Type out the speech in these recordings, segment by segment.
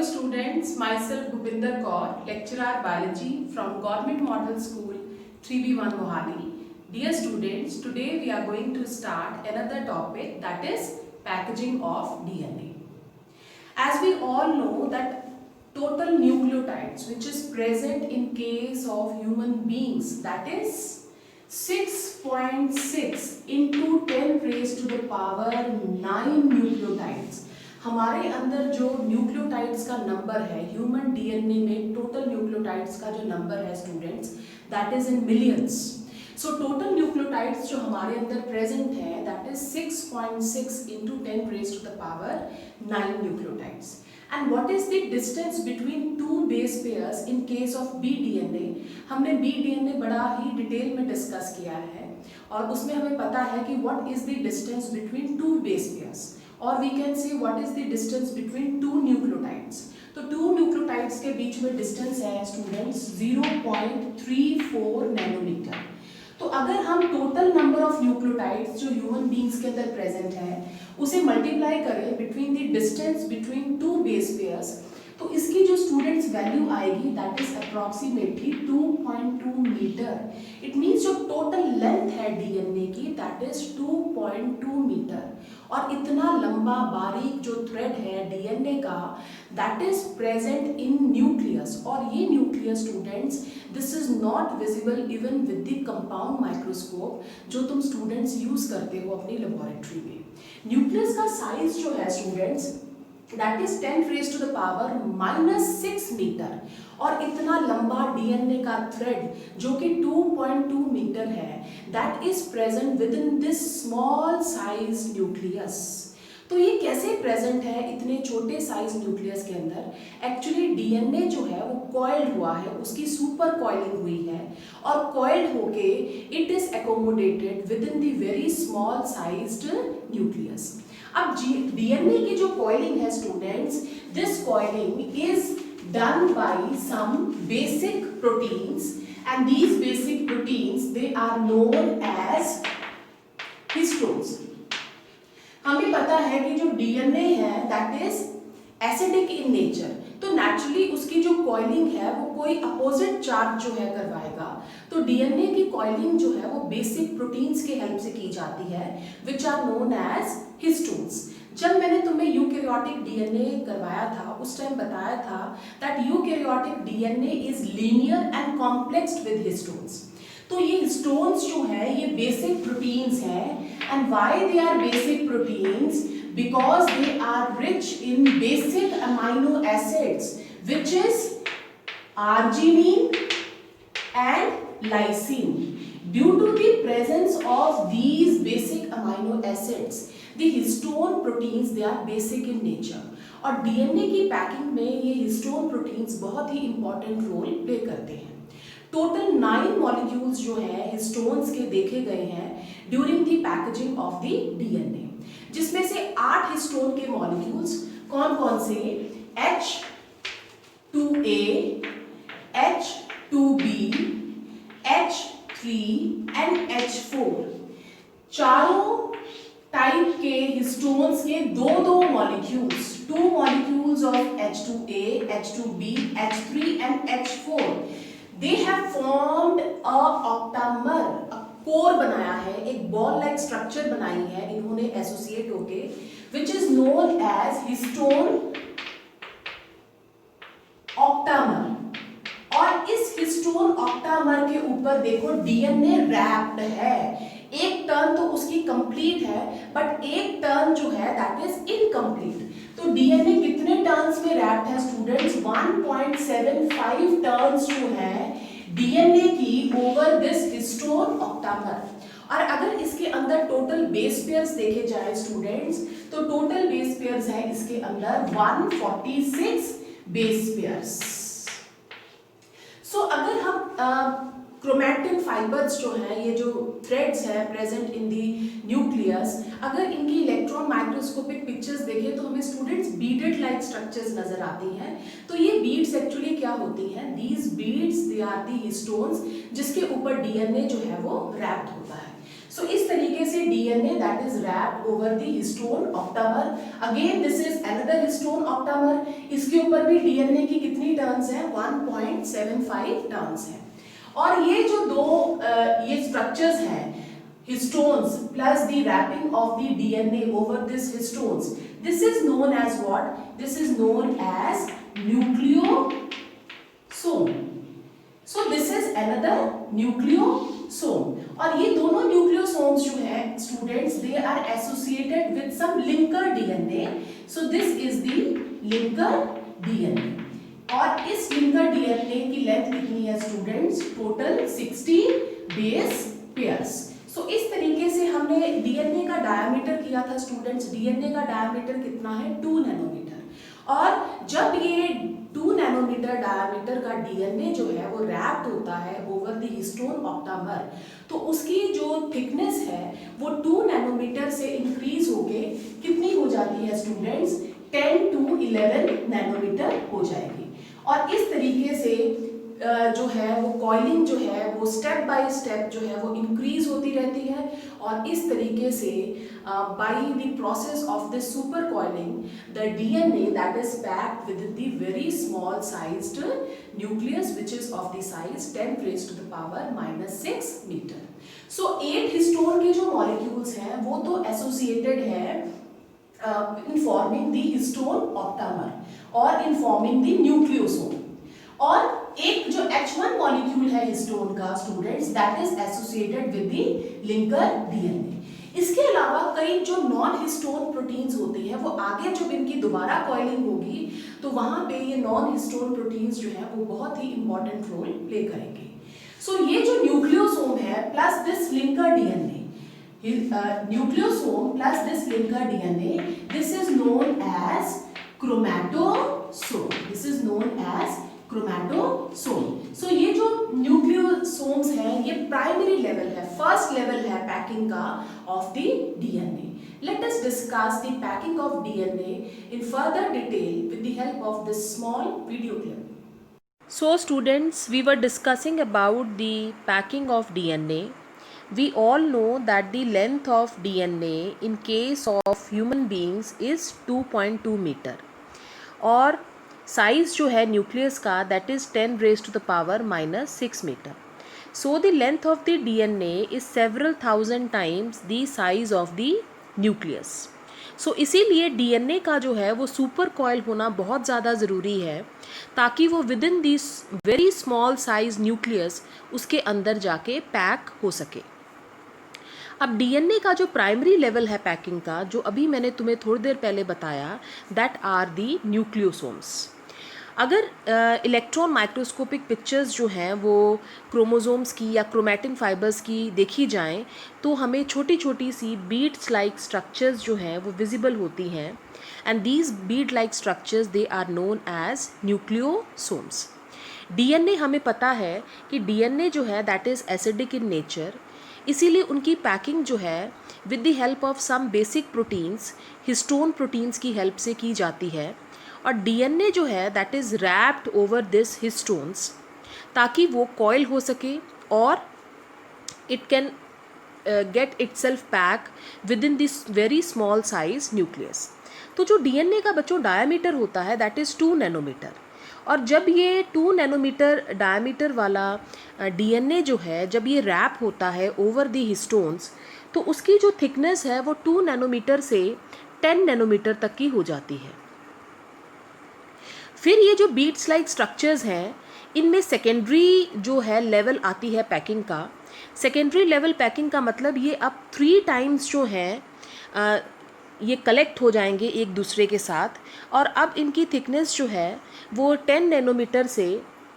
Hello students, myself Bhupinder Kaur, lecturer biology from Government Model School 3B1 Mohali. Dear students, today we are going to start another topic, that is packaging of DNA. As we all know that total nucleotides which is present in case of human beings, that is 6.6 into 10 raised to the power 9 nucleotides. हमारे अंदर जो nucleotides का number है human DNA में, total nucleotides का जो number है students, that is in millions. So total nucleotides जो हमारे अंदर प्रेजेंट है that is 6.6 into 10 raised to the power 9 nucleotides. And what is the distance between two base pairs in case of bDNA? हमने bDNA बड़ा ही detail में discuss किया है और उसमें हमें पता है कि what is the distance between two base pairs, or we can say what is the distance between two nucleotides. तो two nucleotides के बीच में डिस्टेंस है स्टूडेंट्स 0.34 नैनोमीटर. तो अगर हम टोटल नंबर ऑफ न्यूक्लियोटाइड्स जो ह्यूमन बींग्स के अंदर प्रेजेंट है उसे मल्टीप्लाई करें between the distance between two base pairs, तो इसकी जो स्टूडेंट्स वैल्यू आएगी that is approximately 2.2 metre. It means जो टोटल लेंथ है डीएनए की दैट इज 2.2 मीटर. और इतना लंबा बारीक जो थ्रेड है डीएनए का that is present in nucleus. और ये nucleus students this is not visible even with the compound microscope जो तुम स्टूडेंट्स यूज करते हो अपनी लेबोरेटरी में. न्यूक्लियस का साइज जो है students that is 10 raised to the power -6 metre. और इतना लंबा डीएनए का थ्रेड जो कि 2.2 मीटर है that is present with in this small size nucleus. तो ये कैसे प्रेजेंट है इतने छोटे साइज न्यूक्लियस के अंदर? एक्चुअली डीएनए जो है वो कॉइल्ड हुआ है, उसकी सुपर कॉइलिंग हुई है और कॉइल्ड होके it is accommodated with in the very small sized nucleus. अब डीएनए की जो कॉइलिंग है students, this coiling is done by some basic proteins, and these basic proteins they are known as histones. हमें पता है कि जो डीएनए है that is acidic in nature, तो नेचुरली उसकी जो कॉइलिंग है वो कोई अपोजिट चार्ज जो है करवाएगा. तो डीएनए की कॉइलिंग जो है वो बेसिक प्रोटीन्स के हेल्प से की जाती है which are known as histones. जब मैंने तुम्हें यूकैरियोटिक डीएनए करवाया था उस टाइम बताया था that eukaryotic DNA is linear and complexed with histones. तो ये हिस्टोन्स जो है ये बेसिक प्रोटीन्स हैं. And why they are basic proteins? Because they are rich in basic amino acids which is arginine and lysine. Due to the presence of these basic amino acids, the histone proteins they are basic in nature. और DNA की packing में ये histone proteins बहुत ही important role play करते हैं. Total 9 molecules जो है histones के देखे गए हैं during the packaging of the DNA, जिसमें से 8 हिस्टोन के मॉलिक्यूल्स कौन कौन से? H2A, H2B, H3 and H4. चारों टाइप के हिस्टोन्स के दो molecules, 2 molecules of H2A, H2B, H3 and H4, they have formed a octamer, core बनाया है, एक बॉल लाइक स्ट्रक्चर बनाई है इन्होंने एसोसिएट होके which is known as histone octamer. और इस हिस्टोन ऑक्टामर के ऊपर देखो डीएनए रैप्ड है. एक टर्न तो उसकी कंप्लीट है बट एक टर्न जो है दैट इज इनकम्प्लीट. तो डीएनए कितने टर्न्स में रैप्ड है स्टूडेंट्स? 1.75 टर्न्स जो है डीएनए की ओवर दिस हिस्टोन ऑक्टामर. और अगर इसके अंदर टोटल बेस पेयर्स देखे जाए स्टूडेंट्स तो टोटल बेस पेयर्स है इसके अंदर 146 बेस पेयर्स. सो अगर हम क्रोमैटिन फाइबर्स जो हैं, ये जो थ्रेड्स हैं प्रेजेंट इन दी न्यूक्लियस, अगर इनकी इलेक्ट्रॉन माइक्रोस्कोपिक पिक्चर्स देखें तो हमें स्टूडेंट्स बीडेड लाइक स्ट्रक्चर्स नजर आती हैं. तो ये बीड्स एक्चुअली क्या होती हैं? These beads they are the histones जिसके ऊपर डीएनए जो है वो रैप्ड होता है. सो इस तरीके से DNA that is wrapped over the histone octamer. Again this is another histone octamer. इसके ऊपर भी डीएनए की कितनी टर्न्स हैं? 1.75 टर्न्स हैं. और ये जो दो ये स्ट्रक्चर्स हैं, histones plus the wrapping of the DNA over this histones, this is known as what? This is known as nucleosome. So this is another nucleosome. और ये दोनों न्यूक्लियोसोम्स जो है students, they are associated with some linker DNA. So this is the linker DNA. और इस linker DNA की length कितनी है स्टूडेंट्स? Total 60 base pairs. सो इस तरीके से हमने डीएनए का डायमीटर किया था स्टूडेंट्स. डीएनए का डायमीटर कितना है? 2 नैनोमीटर. और जब ये 2 नैनोमीटर डायमीटर का डीएनए जो है वो रैप्ड होता है ओवर द हिस्टोन ऑक्टामर, तो उसकी जो थिकनेस है वो 2 नैनोमीटर से इंक्रीज होके कितनी हो जाती है स्टूडेंट्स? 10 to 11 नैनोमीटर हो जाएगी. और इस तरीके से जो है वो कॉइलिंग जो है वो स्टेप बाय स्टेप जो है वो इंक्रीज होती रहती है. और इस तरीके से by the process of the super coiling the DNA that is packed with the very small sized nucleus which is of the size 10 raised to the power -6 metre. So 8 histone के जो molecules हैं वो तो associated है in forming the histone octamer और in forming the nucleosome. और एक जो H1 मॉलिक्यूल है हिस्टोन का students, that is associated with the linker DNA. इसके अलावा कई जो नॉन हिस्टोन प्रोटीन्स होते हैं वो आगे जब इनकी दोबारा कॉइलिंग होगी तो वहां पे ये नॉन हिस्टोन प्रोटीन्स जो है वो बहुत ही इंपॉर्टेंट रोल प्ले करेंगे. सो ये जो न्यूक्लियोसोम है plus this linker DNA, nucleosome plus this linker DNA, this is known as chromatosome. This is known as chromatosome. So ये जो न्यूक्लियोसोम्स हैं ये प्राइमरी लेवल है, फर्स्ट लेवल है पैकिंग का of the DNA. Let us discuss the packing of DNA in further detail with the help of this small video clip. So students, we were discussing about the packing of DNA. We all know that the length of DNA in case of human beings is 2.2 meter और size जो है nucleus का that is 10 raised to the power -6 meter. So the length of the DNA is several thousand times the size of the nucleus. So इसीलिए DNA का जो है वो super coil होना बहुत ज़्यादा ज़रूरी है ताकि वो with in this very small size nucleus उसके अंदर जाके पैक हो सके. अब डीएनए का जो प्राइमरी लेवल है पैकिंग का, जो अभी मैंने तुम्हें थोड़ी देर पहले बताया, दैट आर दी न्यूक्लियोसोम्स. अगर इलेक्ट्रॉन माइक्रोस्कोपिक पिक्चर्स जो हैं वो क्रोमोसोम्स की या क्रोमैटिन फाइबर्स की देखी जाएं तो हमें छोटी छोटी सी बीड्स लाइक स्ट्रक्चर्स जो हैं वो विजिबल होती हैं. And these bead like structures they are known as nucleosomes. DNA हमें पता है कि डीएनए जो है that is acidic in nature, इसीलिए उनकी पैकिंग जो है with the help of some basic proteins, histone proteins की हेल्प से की जाती है. और डीएनए जो है that is wrapped over this histones ताकि वो कॉइल हो सके और it can get itself pack with in this very small size nucleus. तो जो डीएनए का बच्चों डायमीटर होता है दैट इज़ 2 नैनोमीटर. और जब ये 2 नैनोमीटर डायमीटर वाला डीएनए जो है जब ये रैप होता है ओवर दी हिस्टोन्स तो उसकी जो थिकनेस है वो 2 नैनोमीटर से 10 नैनोमीटर तक की हो जाती है. फिर ये जो बीड्स लाइक स्ट्रक्चर्स हैं इनमें सेकेंडरी जो है लेवल आती है पैकिंग का. सेकेंडरी लेवल पैकिंग का मतलब ये अब 3 टाइम्स जो हैं ये कलेक्ट हो जाएंगे एक दूसरे के साथ और अब इनकी थिकनेस जो है वो 10 नैनोमीटर से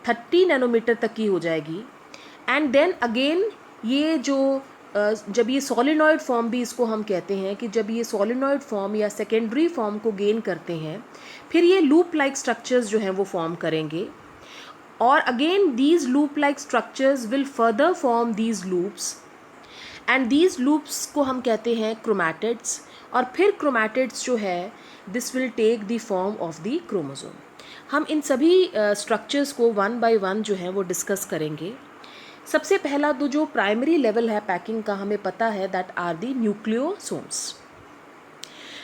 30 नैनोमीटर तक की हो जाएगी. एंड देन अगेन ये जो जब ये सॉलिनॉइड फॉर्म भी इसको हम कहते हैं कि जब ये सॉलिनॉइड फॉर्म या सेकेंडरी फॉर्म को गेन करते हैं फिर ये लूप लाइक स्ट्रक्चर्स जो हैं वो फॉर्म करेंगे. और again these loop like structures will further form these loops and these loops को हम कहते हैं क्रोमैटिड्स. और फिर क्रोमैटिड्स जो है this will take the form of the chromosome. हम इन सभी स्ट्रक्चर्स को 1 by 1 जो है वो डिस्कस करेंगे. सबसे पहला तो जो प्राइमरी लेवल है पैकिंग का हमें पता है that are the nucleosomes.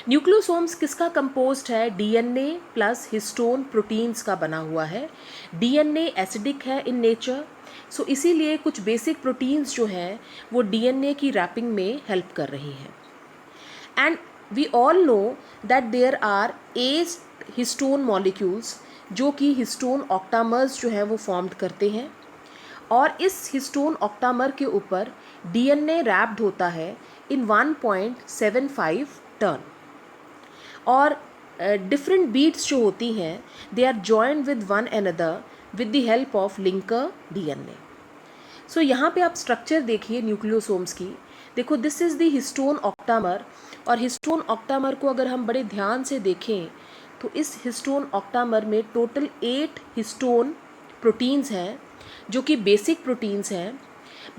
Nucleosomes किसका कंपोज्ड है? डीएनए प्लस हिस्टोन प्रोटीन्स का बना हुआ है। डीएनए एसिडिक है इन नेचर, सो इसीलिए कुछ बेसिक प्रोटीन्स जो हैं वो डीएनए की रैपिंग में हेल्प कर रही हैं। And we all know that there are 8 histone molecules जो कि हिस्टोन ऑक्टामर्स जो हैं वो फॉर्म्ड करते हैं, और इस हिस्टोन ऑक्टामर के ऊपर डीएनए रैप्ड होता है इन 1.75 टर्न। और डिफरेंट बीट्स जो होती हैं they are joined with one another with the help of linker DNA. सो यहाँ पे आप स्ट्रक्चर देखिए न्यूक्लियोसोम्स की। देखो this is the histone octamer, और हिस्टोन ऑक्टामर को अगर हम बड़े ध्यान से देखें तो इस हिस्टोन ऑक्टामर में टोटल 8 हिस्टोन प्रोटीन्स हैं जो कि बेसिक प्रोटीन्स हैं,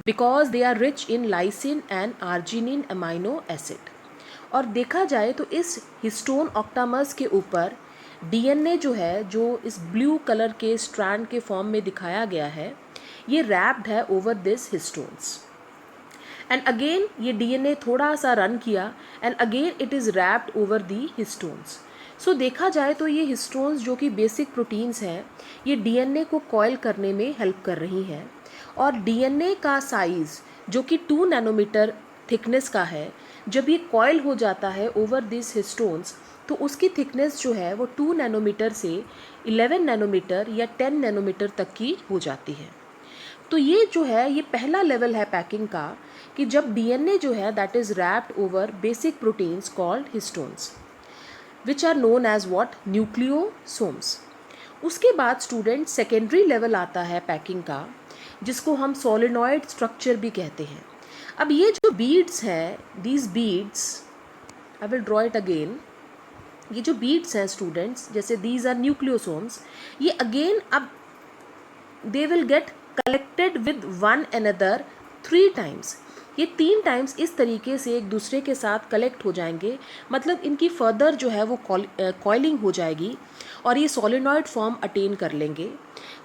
because they are rich in lysine and arginine amino acid. और देखा जाए तो इस हिस्टोन ऑक्टामर्स के ऊपर डीएनए जो है, जो इस ब्लू कलर के स्ट्रैंड के फॉर्म में दिखाया गया है, ये रैप्ड है over this histones. And again ये डीएनए थोड़ा सा रन किया and again it is wrapped over the histones. So देखा जाए तो ये हिस्टोन्स जो कि बेसिक प्रोटीन्स हैं, ये डीएनए को कॉइल करने में हेल्प कर रही हैं। और डीएनए का साइज़ जो कि 2 नैनोमीटर थिकनेस का है, जब ये कॉइल हो जाता है ओवर दिस हिस्टोन्स तो उसकी थिकनेस जो है वो 2 नैनोमीटर से 11 नैनोमीटर या 10 नैनोमीटर तक की हो जाती है। तो ये जो है ये पहला लेवल है पैकिंग का, कि जब डीएनए जो है that is wrapped over basic proteins called histones which are known as what? Nucleosomes. उसके बाद स्टूडेंट सेकेंडरी लेवल आता है पैकिंग का, जिसको हम सोलेनॉइड स्ट्रक्चर भी कहते हैं। अब ये जो बीड्स हैं, these beads, I will draw it again. ये जो बीड्स हैं स्टूडेंट्स, जैसे दीज आर न्यूक्लियोसोम्स, ये अगेन अब they will get collected with one another 3 times. ये 3 टाइम्स इस तरीके से एक दूसरे के साथ कलेक्ट हो जाएंगे, मतलब इनकी फर्दर जो है वो कॉइलिंग हो जाएगी और ये सोलेनॉइड फॉर्म अटेन कर लेंगे।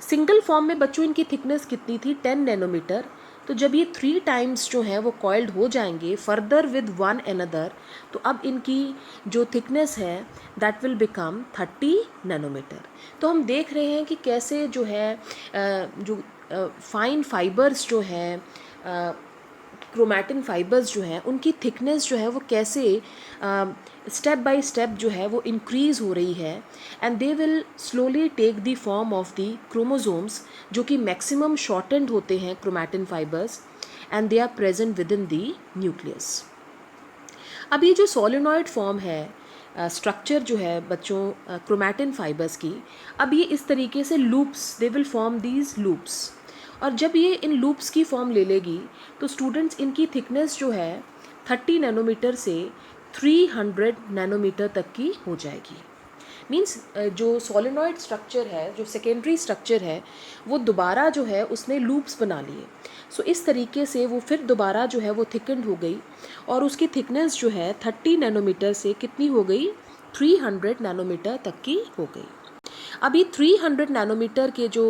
सिंगल फॉर्म में बच्चों इनकी थिकनेस कितनी थी? 10 नैनोमीटर। तो जब ये 3 टाइम्स जो हैं वो कॉइल्ड हो जाएंगे फर्दर विद वन अनदर, तो अब इनकी जो थिकनेस है दैट विल बिकम 30 नैनोमीटर। तो हम देख रहे हैं कि कैसे जो है जो फाइन फाइबर्स जो हैं, क्रोमैटिन फाइबर्स जो हैं, उनकी थिकनेस जो है वो कैसे स्टेप बाय स्टेप जो है वो इंक्रीज़ हो रही है, and they will slowly take the form of the chromosomes, जो कि मैक्सिमम शॉर्टेंड होते हैं chromatin fibres, and they are present within the nucleus. अब ये जो सोलेनॉइड फॉर्म है, स्ट्रक्चर जो है बच्चों क्रोमैटिन फाइबर्स की, अब ये इस तरीके से loops, they will form these loops, और जब ये इन लूप्स की फॉर्म ले लेगी तो स्टूडेंट्स इनकी थिकनेस जो है 30 नैनोमीटर से 300 नैनोमीटर तक की हो जाएगी। मींस जो सोलेनॉइड स्ट्रक्चर है, जो सेकेंडरी स्ट्रक्चर है, वो दोबारा जो है उसने लूप्स बना लिए। सो इस तरीके से वो फिर दोबारा जो है वो थिकन्ड हो गई, और उसकी थिकनेस जो है 30 नैनोमीटर से कितनी हो गई? 300 नैनोमीटर तक की हो गई। अभी 300 नैनोमीटर के जो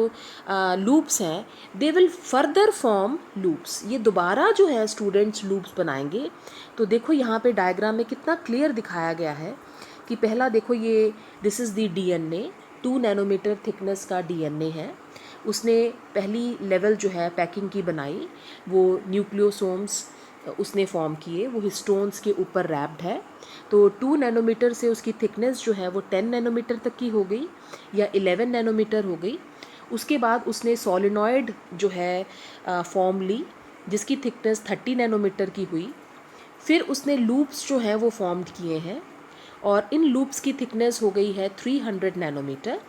लूप्स हैं, they will further form loops. ये दोबारा जो है स्टूडेंट्स लूप्स बनाएंगे। तो देखो यहाँ पे डायग्राम में कितना क्लियर दिखाया गया है कि पहला देखो, ये this is the DNA, 2 nanometre thickness का डीएनए है। उसने पहली लेवल जो है पैकिंग की बनाई, वो न्यूक्लियोसोम्स उसने फॉर्म किए, वो हिस्टोन्स के ऊपर रैप्ड है। तो 2 नैनोमीटर से उसकी थिकनेस जो है वो 10 नैनोमीटर तक की हो गई या 11 नैनोमीटर हो गई। उसके बाद उसने सोलेनॉइड जो है फॉर्म ली, जिसकी थिकनेस 30 नैनोमीटर की हुई। फिर उसने लूप्स जो हैं वो फॉर्म्ड किए हैं, और इन लूप्स की थिकनेस हो गई है 300 nanometre,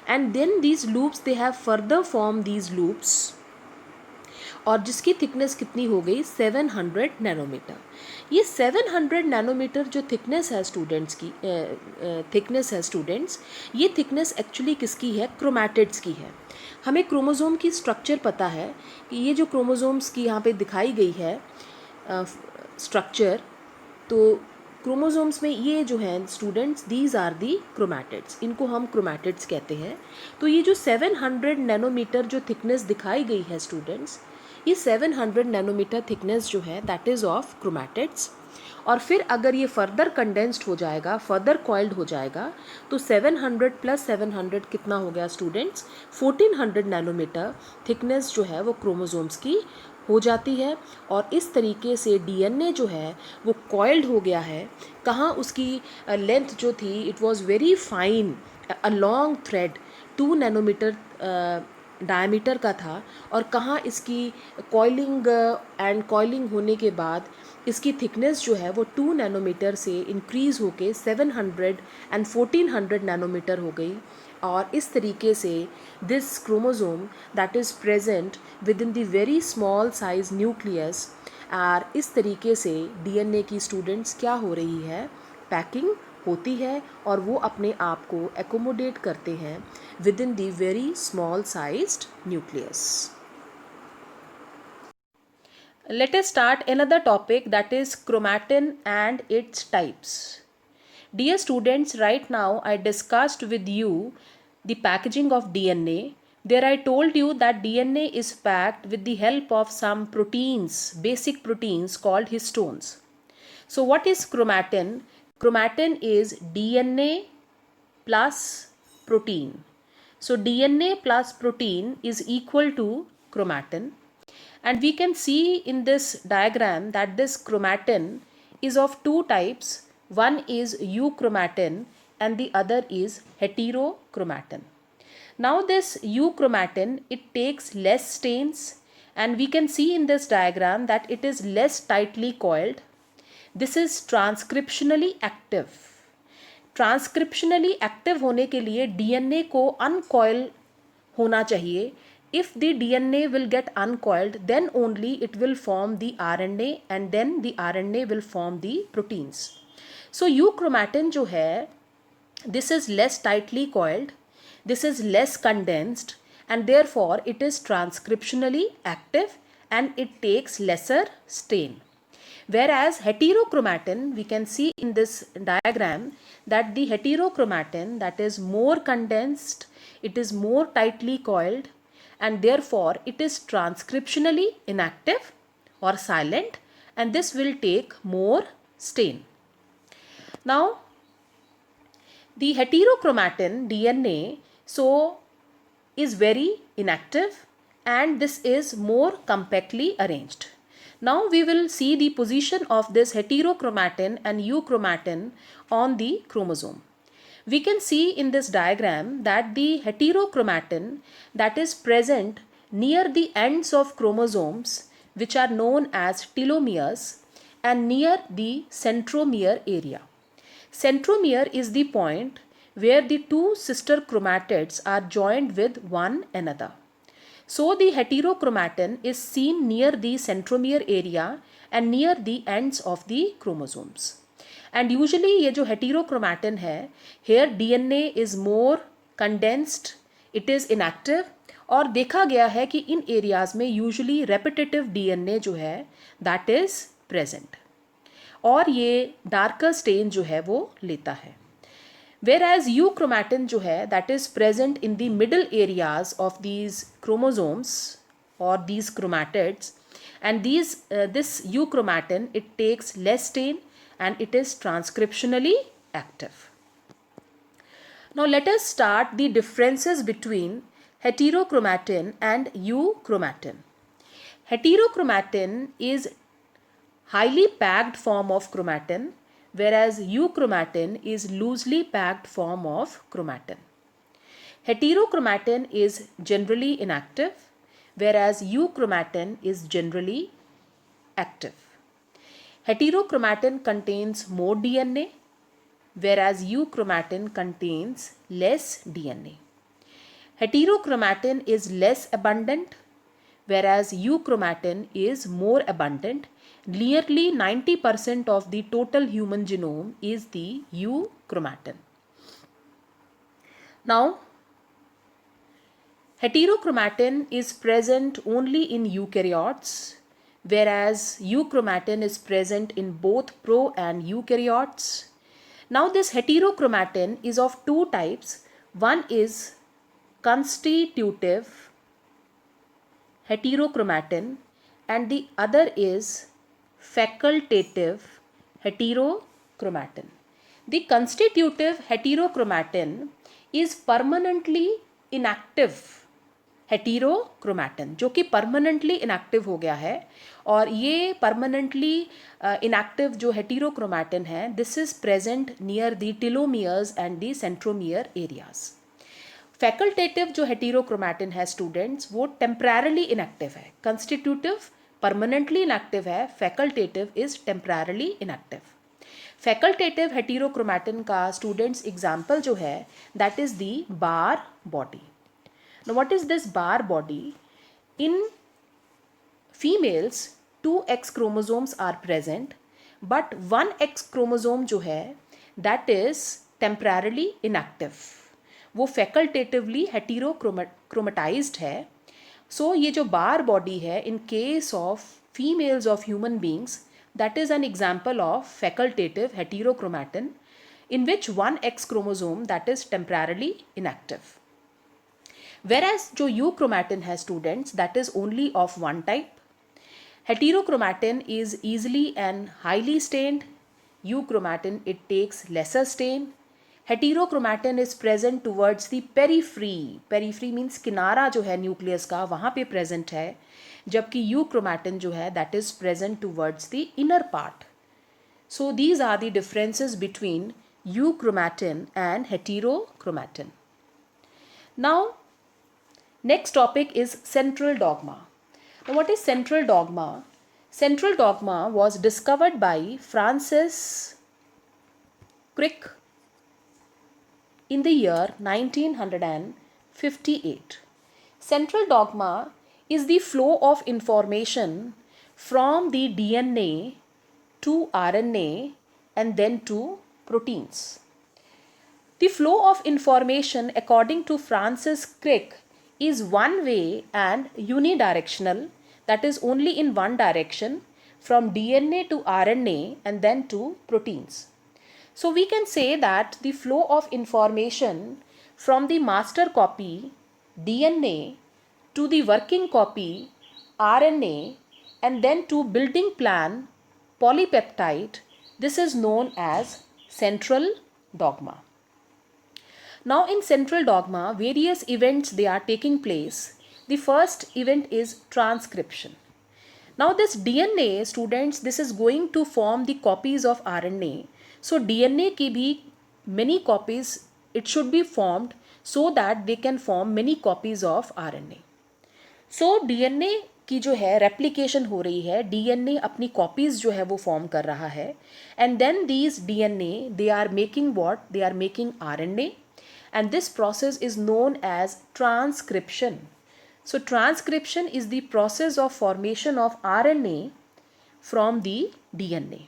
and then these loops they have further form these loops, और जिसकी थिकनेस कितनी हो गई? 700 नैनोमीटर। ये 700 नैनोमीटर जो थिकनेस है स्टूडेंट्स की, थिकनेस है स्टूडेंट्स, ये थिकनेस एक्चुअली किसकी है? क्रोमैटिड्स की है। हमें क्रोमोसोम की स्ट्रक्चर पता है कि ये जो क्रोमोसोम्स की यहाँ पे दिखाई गई है स्ट्रक्चर, तो क्रोमोसोम्स में ये जो हैं students, these are the chromatids, इनको हम क्रोमैटिड्स कहते हैं। तो ये जो 700 नैनोमीटर जो थिकनेस दिखाई गई है स्टूडेंट्स, ये 700 नैनोमीटर थिकनेस जो है दैट इज़ ऑफ क्रोमैटिड्स। और फिर अगर ये फर्दर कंडेंस्ड हो जाएगा, फर्दर कॉइल्ड हो जाएगा, तो 700 प्लस 700 कितना हो गया स्टूडेंट्स? 1400 नैनोमीटर थिकनेस जो है वो क्रोमोसोम्स की हो जाती है। और इस तरीके से डीएनए जो है वो कॉइल्ड हो गया है। कहाँ उसकी लेंथ जो थी, it was very fine, a long thread 2 nanometre diameter का था। और कहाँ इसकी कॉइलिंग एंड कॉइलिंग होने के बाद इसकी थिकनेस जो है वो 2 नैनोमीटर से इंक्रीज़ होके 700 एंड 1400 नैनोमीटर हो गई। और इस तरीके से this chromosome that is present within the very small size nucleus, और इस तरीके से डीएनए की स्टूडेंट्स क्या हो रही है, पैकिंग होती है और वो अपने आप को एकोमोडेट करते हैं with in the very small sized nucleus. Let us start another topic, that is chromatin and its types. Dear students, right now I discussed with you the packaging of DNA. There I told you that DNA is packed with the help of some proteins, basic proteins called histones. So what is chromatin? Chromatin is DNA plus protein. So DNA plus protein is equal to chromatin. And we can see in this diagram that this chromatin is of two types. One is euchromatin and the other is heterochromatin. Now this euchromatin, it takes less stains, and we can see in this diagram that it is less tightly coiled. This is transcriptionally active. Transcriptionally active होने के लिए DNA को अनकॉइल होना चाहिए. If the DNA will get uncoiled, then only it will form the RNA, and then the RNA will form the proteins. So euchromatin जो है, this is less tightly coiled, this is less condensed, and therefore it is transcriptionally active and it takes lesser stain. Whereas heterochromatin, we can see in this diagram that the heterochromatin, that is more condensed, it is more tightly coiled, and therefore it is transcriptionally inactive or silent, and this will take more stain. Now the heterochromatin DNA is very inactive, and this is more compactly arranged. Now we will see the position of this heterochromatin and euchromatin on the chromosome. We can see in this diagram that the heterochromatin, that is present near the ends of chromosomes, which are known as telomeres, and near the centromere area. Centromere is the point where the two sister chromatids are joined with one another. So the heterochromatin is seen near the centromere area and near the ends of the chromosomes. And usually ये जो heterochromatin है, here DNA is more condensed, it is inactive, और देखा गया है कि इन areas में usually repetitive DNA जो है दैट इज प्रेजेंट, और ये डार्कर स्टेन जो है वो लेता है. Whereas euchromatin जो है that is present in the middle areas of these chromosomes or these chromatids, and this euchromatin, it takes less stain and it is transcriptionally active. Now let us start the differences between heterochromatin and euchromatin. Heterochromatin is highly packed form of chromatin, whereas euchromatin is loosely packed form of chromatin. Heterochromatin is generally inactive, whereas euchromatin is generally active. Heterochromatin contains more DNA, whereas euchromatin contains less DNA. Heterochromatin is less abundant, whereas euchromatin is more abundant. Nearly 90% of the total human genome is the euchromatin. Now, heterochromatin is present only in eukaryotes, whereas euchromatin is present in both pro and eukaryotes. Now, this heterochromatin is of two types. One is constitutive heterochromatin and the other is facultative heterochromatin. The constitutive heterochromatin is permanently inactive हेटीरोक्रोमैटिन जो कि permanently inactive हो गया है, और ये permanently inactive जो heterochromatin है, this is present near the telomeres and the centromere areas. Facultative जो हेटीरोक्रोमैटिन है स्टूडेंट्स, वो टेम्पररली इनएक्टिव है. कंस्टिट्यूटिव परमानेंटली इनएक्टिव है, facultative is temporarily inactive. Facultative heterochromatin का स्टूडेंट्स एग्जाम्पल जो है that is the Barr body. Now what is this bar body? In females 2X chromosomes are present, but 1X chromosome जो है that is temporarily inactive. वो facultatively heterochromatized है. So ये जो bar body है in case of females of human beings, that is an example of facultative heterochromatin in which 1X chromosome that is temporarily inactive. Whereas जो euchromatin है students, that is only of one type. Heterochromatin is easily and highly stained. Euchromatin it takes lesser stain. Heterochromatin is present towards the periphery. Periphery means किनारा जो है nucleus का वहाँ पे present है, जबकि euchromatin जो है that is present towards the inner part. So these are the differences between euchromatin and heterochromatin. Now next topic is central dogma. Now what is central dogma? Central dogma was discovered by Francis Crick in the year 1958. Central dogma is the flow of information from the DNA to RNA and then to proteins. The flow of information according to Francis Crick is one way and unidirectional, that is only in one direction, from DNA to RNA and then to proteins. So we can say that the flow of information from the master copy DNA to the working copy RNA and then to building plan polypeptide, this is known as central dogma. Now in central dogma, various events they are taking place. The first event is transcription. Now this DNA students, this is going to form the copies of RNA. So DNA की भी many copies it should be formed so that they can form many copies of RNA. So DNA की जो है replication हो रही है, DNA अपनी copies जो है वो form कर रहा है, and then these DNA they are making what? They are making RNA. And this process is known as transcription. So transcription is the process of formation of RNA from the DNA.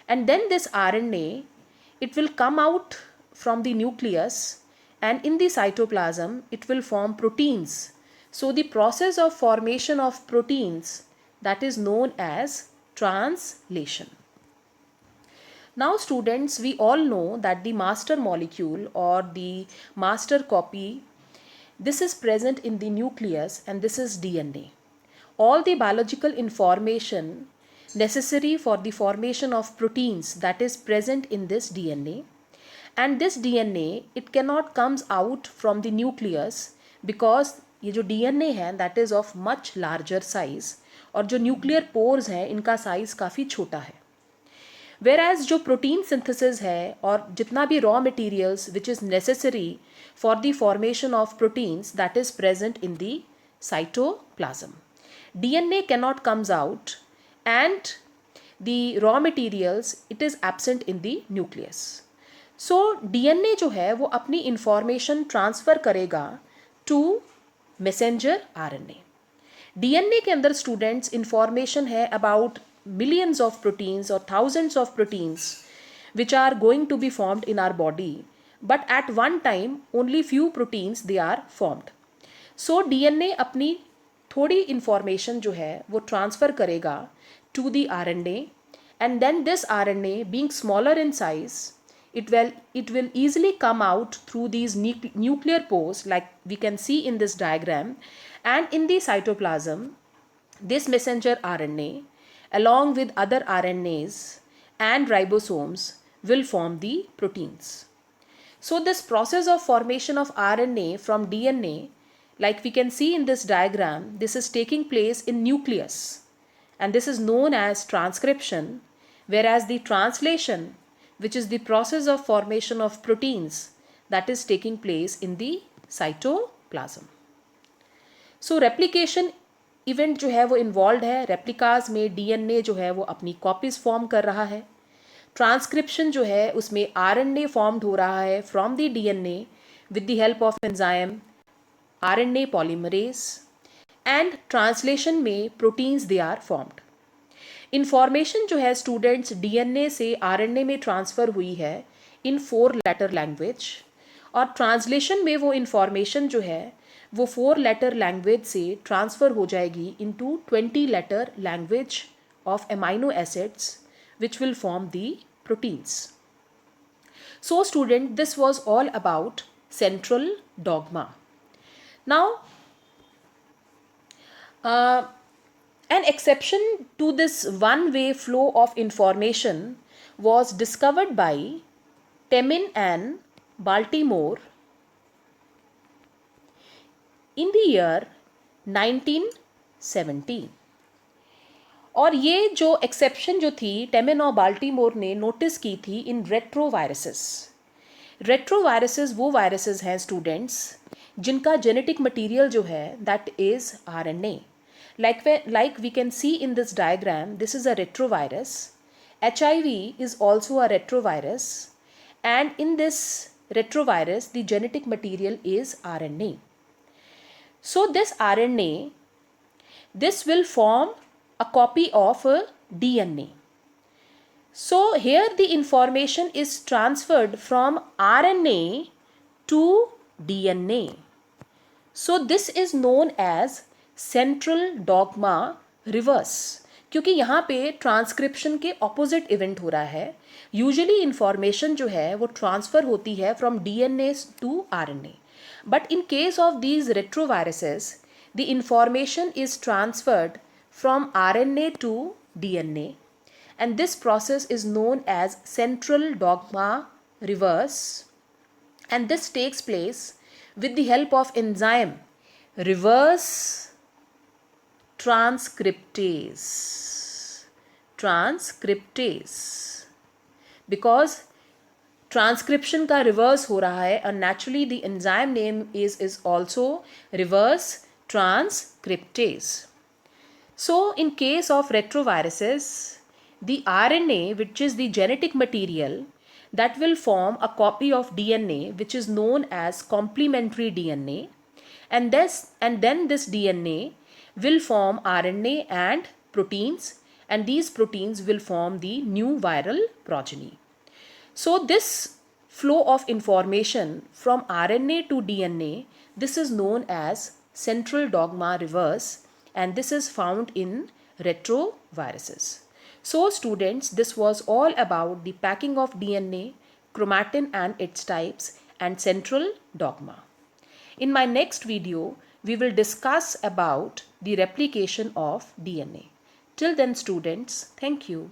And then this RNA, it will come out from the nucleus and in the cytoplasm, it will form proteins. So the process of formation of proteins that is known as translation. Now students, we all know that the master molecule or the master copy, this is present in the nucleus and this is DNA. All the biological information necessary for the formation of proteins that is present in this DNA, and this DNA it cannot comes out from the nucleus because ये जो DNA है that is of much larger size और जो nuclear pores हैं इनका size काफ़ी छोटा है. Whereas जो protein synthesis है और जितना भी raw materials which is necessary for the formation of proteins that is present in the cytoplasm. DNA cannot comes out and the raw materials it is absent in the nucleus. So DNA जो है वो अपनी information transfer करेगा to messenger RNA. DNA के अंदर students information है about millions of proteins or thousands of proteins which are going to be formed in our body, but at one time only few proteins they are formed. So DNA अपनी थोड़ी information जो है वो transfer करेगा to the RNA, and then this RNA being smaller in size, it will easily come out through these nuclear pores like we can see in this diagram, and in the cytoplasm this messenger RNA, along with other RNAs and ribosomes, will form the proteins. So this process of formation of RNA from DNA, like we can see in this diagram, this is taking place in nucleus, and this is known as transcription, whereas the translation, which is the process of formation of proteins, that is taking place in the cytoplasm. So replication event जो है वो involve है, replicas में DNA जो है वो अपनी copies form कर रहा है. ट्रांसक्रिप्शन जो है उसमें आरएनए फॉर्म्ड हो रहा है from the DNA with the help of enzyme RNA polymerase, and translation में proteins they are formed. Information जो है स्टूडेंट्स डीएनए से आरएनए में ट्रांसफ़र हुई है इन 4 लेटर लैंग्वेज, और ट्रांसलेशन में वो इंफॉर्मेशन जो है वो 4 लेटर लैंग्वेज से ट्रांसफ़र हो जाएगी into 20 letter language of amino acids which will form the proteins. So student, this was all about central dogma. Now an exception to this one-way flow of information was discovered by Temin and Baltimore in the year 1917. और ये जो exception जो थी Temin और Baltimore ने notice की थी in retroviruses. Retroviruses वो वायरसेस हैं स्टूडेंट्स जिनका जेनेटिक मटेरियल जो है that is RNA. Like we can see in this diagram, this is a retrovirus. HIV is also a retrovirus, and in this retrovirus the genetic material is RNA. So this RNA, this will form a copy of a DNA. So here the information is transferred from RNA to DNA. So this is known as central dogma reverse, क्योंकि यहाँ पे transcription के opposite event हो रहा है. Usually information जो है वो ट्रांसफ़र होती है from DNA to RNA, but in case of these retroviruses the information is transferred from RNA to DNA, and this process is known as central dogma reverse, and this takes place with the help of enzyme reverse transcriptase. Because transcription का reverse हो रहा है, and naturally the enzyme name is also reverse transcriptase. So in case of retroviruses, the RNA, which is the genetic material that will form a copy of DNA, which is known as complementary DNA, and then this DNA will form RNA and proteins, and these proteins will form the new viral progeny. So this flow of information from RNA to DNA, this is known as central dogma reverse, and this is found in retroviruses. So students, this was all about the packing of DNA, chromatin and its types, and central dogma. In my next video, we will discuss about the replication of DNA. Till then students, thank you.